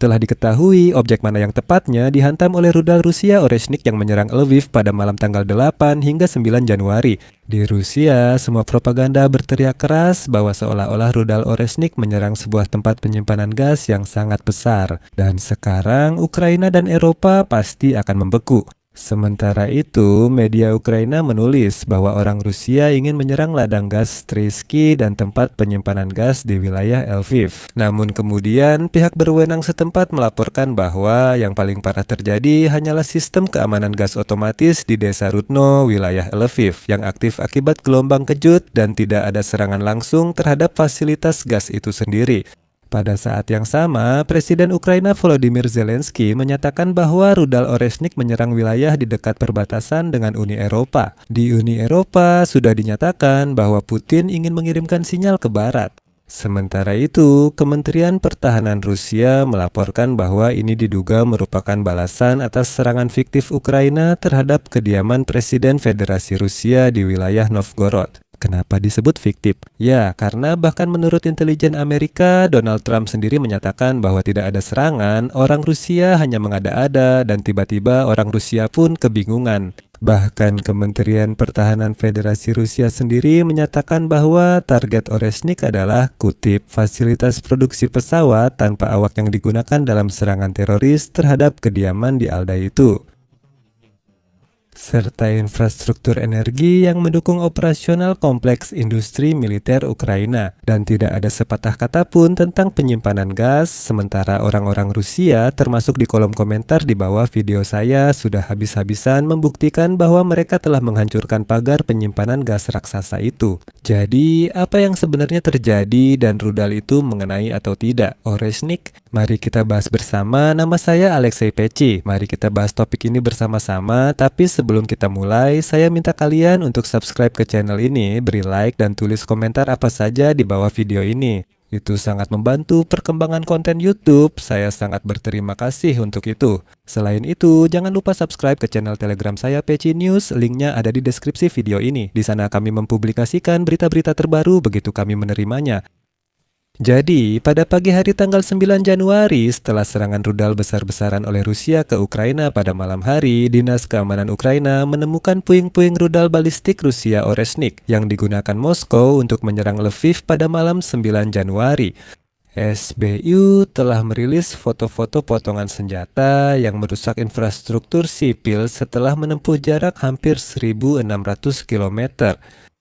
setelah diketahui objek mana yang tepatnya dihantam oleh rudal Rusia Oreshnik yang menyerang Lviv pada malam tanggal 8 hingga 9 Januari. Di Rusia, semua propaganda berteriak keras bahwa seolah-olah rudal Oreshnik menyerang sebuah tempat penyimpanan gas yang sangat besar. Dan sekarang Ukraina dan Eropa pasti akan membeku. Sementara itu, media Ukraina menulis bahwa orang Rusia ingin menyerang ladang gas Strisky dan tempat penyimpanan gas di wilayah Lviv. Namun kemudian, pihak berwenang setempat melaporkan bahwa yang paling parah terjadi hanyalah sistem keamanan gas otomatis di desa Rudno, wilayah Lviv, yang aktif akibat gelombang kejut dan tidak ada serangan langsung terhadap fasilitas gas itu sendiri. Pada saat yang sama, Presiden Ukraina Volodymyr Zelensky menyatakan bahwa rudal Oreshnik menyerang wilayah di dekat perbatasan dengan Uni Eropa. Di Uni Eropa sudah dinyatakan bahwa Putin ingin mengirimkan sinyal ke Barat. Sementara itu, Kementerian Pertahanan Rusia melaporkan bahwa ini diduga merupakan balasan atas serangan fiktif Ukraina terhadap kediaman Presiden Federasi Rusia di wilayah Novgorod. Kenapa disebut fiktif? Ya, karena bahkan menurut intelijen Amerika, Donald Trump sendiri menyatakan bahwa tidak ada serangan, orang Rusia hanya mengada-ada dan tiba-tiba orang Rusia pun kebingungan. Bahkan Kementerian Pertahanan Federasi Rusia sendiri menyatakan bahwa target Oreshnik adalah, kutip, fasilitas produksi pesawat tanpa awak yang digunakan dalam serangan teroris terhadap kediaman di Alday itu, serta infrastruktur energi yang mendukung operasional kompleks industri militer Ukraina. Dan tidak ada sepatah kata pun tentang penyimpanan gas, sementara orang-orang Rusia termasuk di kolom komentar di bawah video saya sudah habis-habisan membuktikan bahwa mereka telah menghancurkan pagar penyimpanan gas raksasa itu. Jadi, apa yang sebenarnya terjadi dan rudal itu mengenai atau tidak Oreshnik? Mari kita bahas bersama. Nama saya Alexei Peci. Mari kita bahas topik ini bersama-sama, tapi sebelum kita mulai, saya minta kalian untuk subscribe ke channel ini, beri like, dan tulis komentar apa saja di bawah video ini. Itu sangat membantu perkembangan konten YouTube, saya sangat berterima kasih untuk itu. Selain itu, jangan lupa subscribe ke channel Telegram saya Peci News, linknya ada di deskripsi video ini. Di sana kami mempublikasikan berita-berita terbaru begitu kami menerimanya. Jadi, pada pagi hari tanggal 9 Januari, setelah serangan rudal besar-besaran oleh Rusia ke Ukraina pada malam hari, Dinas Keamanan Ukraina menemukan puing-puing rudal balistik Rusia Oreshnik yang digunakan Moskow untuk menyerang Lviv pada malam 9 Januari. SBU telah merilis foto-foto potongan senjata yang merusak infrastruktur sipil setelah menempuh jarak hampir 1.600 km.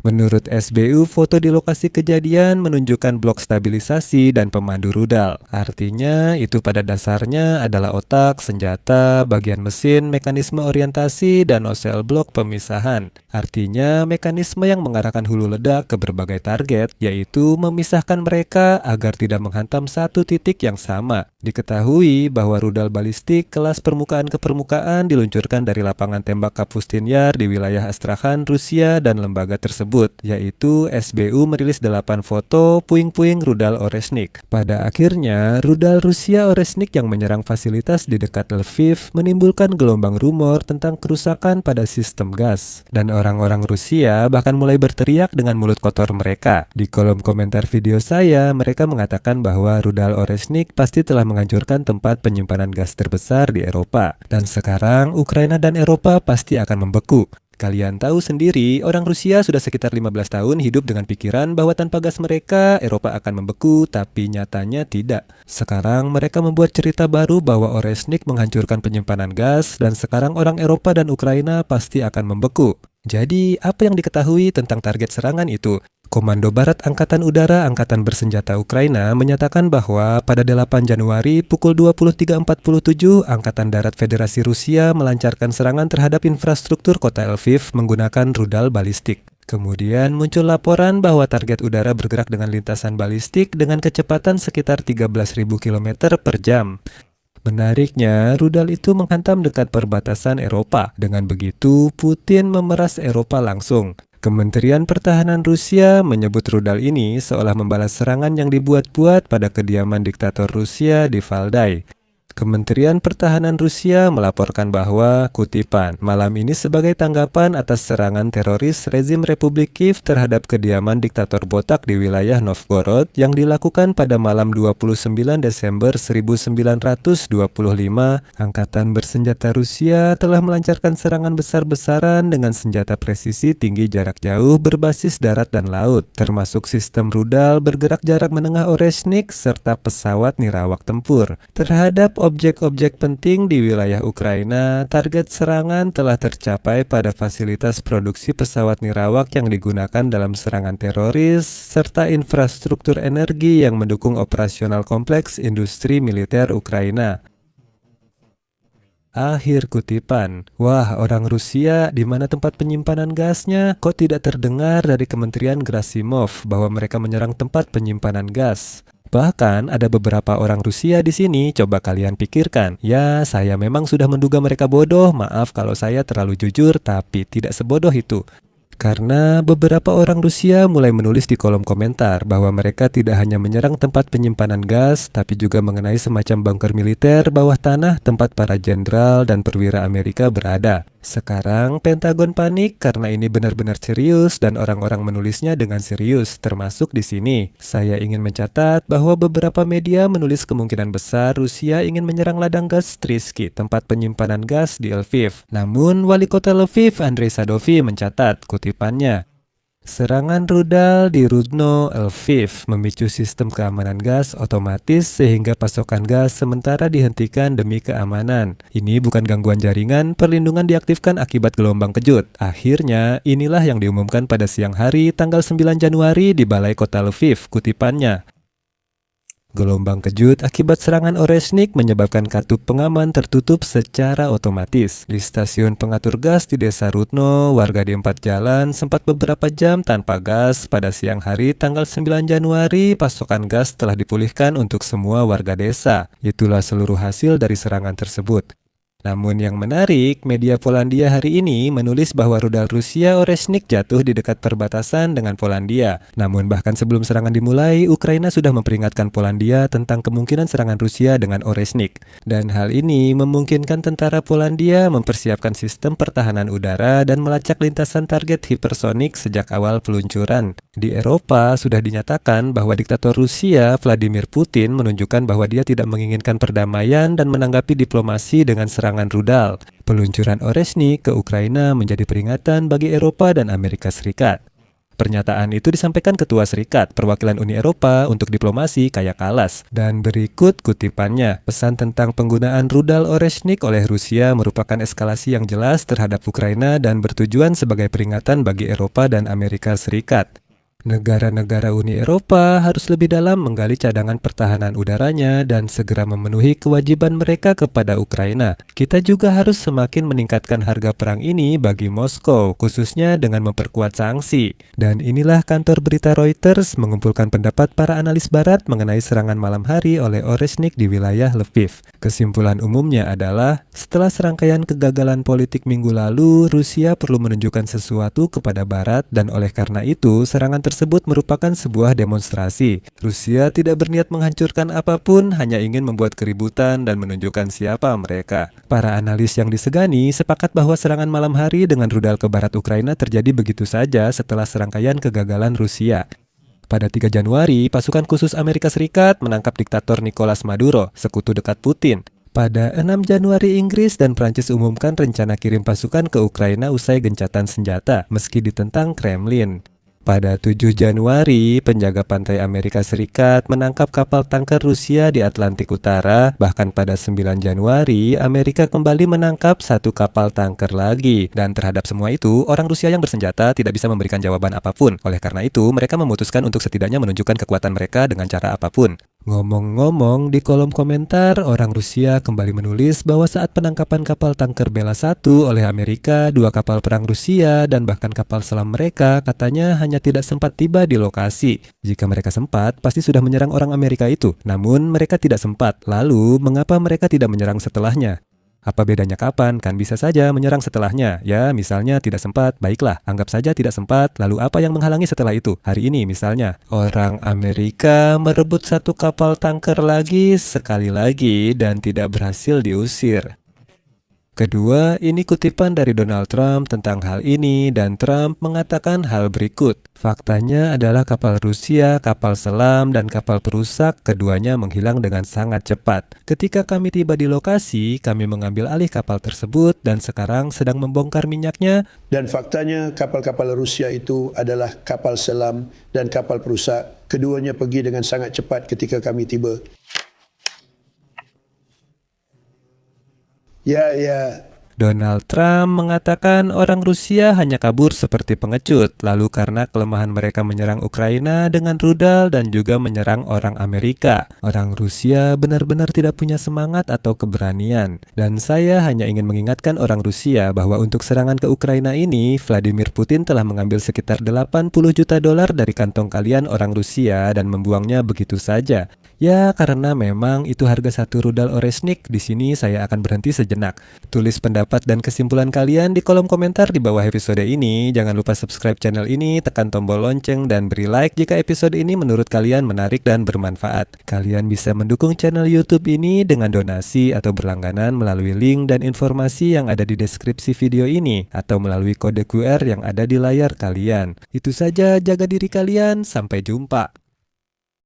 Menurut SBU, foto di lokasi kejadian menunjukkan blok stabilisasi dan pemandu rudal. Artinya, itu pada dasarnya adalah otak, senjata, bagian mesin, mekanisme orientasi, dan nosel blok pemisahan. Artinya, mekanisme yang mengarahkan hulu ledak ke berbagai target, yaitu memisahkan mereka agar tidak menghantam satu titik yang sama. Diketahui bahwa rudal balistik kelas permukaan ke permukaan diluncurkan dari lapangan tembak Kapustin Yar di wilayah Astrakhan, Rusia, dan lembaga tersebut, yaitu SBU merilis 8 foto puing-puing rudal Oreshnik. Pada akhirnya, rudal Rusia Oreshnik yang menyerang fasilitas di dekat Lviv menimbulkan gelombang rumor tentang kerusakan pada sistem gas. Dan orang-orang Rusia bahkan mulai berteriak dengan mulut kotor mereka. Di kolom komentar video saya, mereka mengatakan bahwa rudal Oreshnik pasti telah menghancurkan tempat penyimpanan gas terbesar di Eropa. Dan sekarang, Ukraina dan Eropa pasti akan membeku. Kalian tahu sendiri, orang Rusia sudah sekitar 15 tahun hidup dengan pikiran bahwa tanpa gas mereka, Eropa akan membeku, tapi nyatanya tidak. Sekarang mereka membuat cerita baru bahwa Oreshnik menghancurkan penyimpanan gas, dan sekarang orang Eropa dan Ukraina pasti akan membeku. Jadi, apa yang diketahui tentang target serangan itu? Komando Barat Angkatan Udara Angkatan Bersenjata Ukraina menyatakan bahwa pada 8 Januari pukul 23.47, Angkatan Darat Federasi Rusia melancarkan serangan terhadap infrastruktur kota Lviv menggunakan rudal balistik. Kemudian muncul laporan bahwa target udara bergerak dengan lintasan balistik dengan kecepatan sekitar 13.000 km per jam. Menariknya, rudal itu menghantam dekat perbatasan Eropa. Dengan begitu, Putin memeras Eropa langsung. Kementerian Pertahanan Rusia menyebut rudal ini seolah membalas serangan yang dibuat-buat pada kediaman diktator Rusia di Valdai. Kementerian Pertahanan Rusia melaporkan bahwa, kutipan, malam ini sebagai tanggapan atas serangan teroris rezim Republik Kiev terhadap kediaman diktator botak di wilayah Novgorod yang dilakukan pada malam 29 Desember 1925, Angkatan Bersenjata Rusia telah melancarkan serangan besar-besaran dengan senjata presisi tinggi jarak jauh berbasis darat dan laut, termasuk sistem rudal bergerak jarak menengah Oreshnik serta pesawat nirawak tempur. Terhadap objek-objek penting di wilayah Ukraina, target serangan telah tercapai pada fasilitas produksi pesawat nirawak yang digunakan dalam serangan teroris, serta infrastruktur energi yang mendukung operasional kompleks industri militer Ukraina. Akhir kutipan. Wah, orang Rusia, di mana tempat penyimpanan gasnya? Kok tidak terdengar dari Kementerian Gerasimov bahwa mereka menyerang tempat penyimpanan gas? Bahkan ada beberapa orang Rusia di sini, coba kalian pikirkan. Ya, saya memang sudah menduga mereka bodoh, maaf kalau saya terlalu jujur, tapi tidak sebodoh itu. Karena beberapa orang Rusia mulai menulis di kolom komentar bahwa mereka tidak hanya menyerang tempat penyimpanan gas, tapi juga mengenai semacam bunker militer bawah tanah tempat para jenderal dan perwira Amerika berada. Sekarang Pentagon panik karena ini benar-benar serius dan orang-orang menulisnya dengan serius, termasuk di sini. Saya ingin mencatat bahwa beberapa media menulis kemungkinan besar Rusia ingin menyerang ladang gas Strisky, tempat penyimpanan gas di Lviv. Namun, wali kota Lviv, Andrei Sadovy, mencatat, kutipannya, serangan rudal di Rudno, Lviv memicu sistem keamanan gas otomatis sehingga pasokan gas sementara dihentikan demi keamanan. Ini bukan gangguan jaringan, perlindungan diaktifkan akibat gelombang kejut. Akhirnya, inilah yang diumumkan pada siang hari tanggal 9 Januari di Balai Kota Lviv, kutipannya. Gelombang kejut akibat serangan Oreshnik menyebabkan katup pengaman tertutup secara otomatis. Di stasiun pengatur gas di desa Rudno, warga di 4 jalan sempat beberapa jam tanpa gas. Pada siang hari tanggal 9 Januari, pasokan gas telah dipulihkan untuk semua warga desa. Itulah seluruh hasil dari serangan tersebut. Namun yang menarik, media Polandia hari ini menulis bahwa rudal Rusia Oreshnik jatuh di dekat perbatasan dengan Polandia. Namun bahkan sebelum serangan dimulai, Ukraina sudah memperingatkan Polandia tentang kemungkinan serangan Rusia dengan Oreshnik. Dan hal ini memungkinkan tentara Polandia mempersiapkan sistem pertahanan udara dan melacak lintasan target hipersonik sejak awal peluncuran. Di Eropa sudah dinyatakan bahwa diktator Rusia Vladimir Putin menunjukkan bahwa dia tidak menginginkan perdamaian dan menanggapi diplomasi dengan serangan rudal. Peluncuran Oreshnik ke Ukraina menjadi peringatan bagi Eropa dan Amerika Serikat. Pernyataan itu disampaikan Ketua Serikat Perwakilan Uni Eropa untuk Diplomasi Kaja Kallas. Dan berikut kutipannya, pesan tentang penggunaan rudal Oreshnik oleh Rusia merupakan eskalasi yang jelas terhadap Ukraina dan bertujuan sebagai peringatan bagi Eropa dan Amerika Serikat. Negara-negara Uni Eropa harus lebih dalam menggali cadangan pertahanan udaranya dan segera memenuhi kewajiban mereka kepada Ukraina. Kita juga harus semakin meningkatkan harga perang ini bagi Moskow, khususnya dengan memperkuat sanksi. Dan inilah kantor berita Reuters mengumpulkan pendapat para analis barat mengenai serangan malam hari oleh Oreshnik di wilayah Lviv. Kesimpulan umumnya adalah, setelah serangkaian kegagalan politik minggu lalu, Rusia perlu menunjukkan sesuatu kepada barat dan oleh karena itu, serangan tersebut merupakan sebuah demonstrasi. Rusia tidak berniat menghancurkan apapun, hanya ingin membuat keributan dan menunjukkan siapa mereka. Para analis yang disegani sepakat bahwa serangan malam hari dengan rudal ke barat Ukraina terjadi begitu saja setelah serangkaian kegagalan Rusia. Pada 3 Januari, pasukan khusus Amerika Serikat menangkap diktator Nicolas Maduro, sekutu dekat Putin. Pada 6 Januari, Inggris dan Prancis umumkan rencana kirim pasukan ke Ukraina usai gencatan senjata, meski ditentang Kremlin. Pada 7 Januari, penjaga pantai Amerika Serikat menangkap kapal tanker Rusia di Atlantik Utara. Bahkan pada 9 Januari, Amerika kembali menangkap satu kapal tanker lagi. Dan terhadap semua itu, orang Rusia yang bersenjata tidak bisa memberikan jawaban apapun. Oleh karena itu, mereka memutuskan untuk setidaknya menunjukkan kekuatan mereka dengan cara apapun. Ngomong-ngomong, di kolom komentar, orang Rusia kembali menulis bahwa saat penangkapan kapal tanker Bela 1 oleh Amerika, 2 kapal perang Rusia, dan bahkan kapal selam mereka katanya hanya tidak sempat tiba di lokasi. Jika mereka sempat, pasti sudah menyerang orang Amerika itu. Namun, mereka tidak sempat. Lalu, mengapa mereka tidak menyerang setelahnya? Apa bedanya kapan? Kan bisa saja menyerang setelahnya. Ya, misalnya tidak sempat. Baiklah, anggap saja tidak sempat. Lalu apa yang menghalangi setelah itu? Hari ini misalnya, orang Amerika merebut satu kapal tanker lagi sekali lagi dan tidak berhasil diusir. Kedua, ini kutipan dari Donald Trump tentang hal ini dan Trump mengatakan hal berikut. Faktanya adalah kapal Rusia, kapal selam, dan kapal perusak keduanya menghilang dengan sangat cepat. Ketika kami tiba di lokasi, kami mengambil alih kapal tersebut dan sekarang sedang membongkar minyaknya. Dan faktanya kapal-kapal Rusia itu adalah kapal selam dan kapal perusak. Keduanya pergi dengan sangat cepat ketika kami tiba. Ya. Donald Trump mengatakan orang Rusia hanya kabur seperti pengecut, lalu karena kelemahan mereka menyerang Ukraina dengan rudal dan juga menyerang orang Amerika. Orang Rusia benar-benar tidak punya semangat atau keberanian. Dan saya hanya ingin mengingatkan orang Rusia bahwa untuk serangan ke Ukraina ini, Vladimir Putin telah mengambil sekitar 80 juta dolar dari kantong kalian orang Rusia dan membuangnya begitu saja. Ya, karena memang itu harga satu rudal Oresnik. Di sini saya akan berhenti sejenak. Tulis pendapat dan kesimpulan kalian di kolom komentar di bawah episode ini. Jangan lupa subscribe channel ini, tekan tombol lonceng, dan beri like jika episode ini menurut kalian menarik dan bermanfaat. Kalian bisa mendukung channel YouTube ini dengan donasi atau berlangganan melalui link dan informasi yang ada di deskripsi video ini, atau melalui kode QR yang ada di layar kalian. Itu saja, jaga diri kalian, sampai jumpa.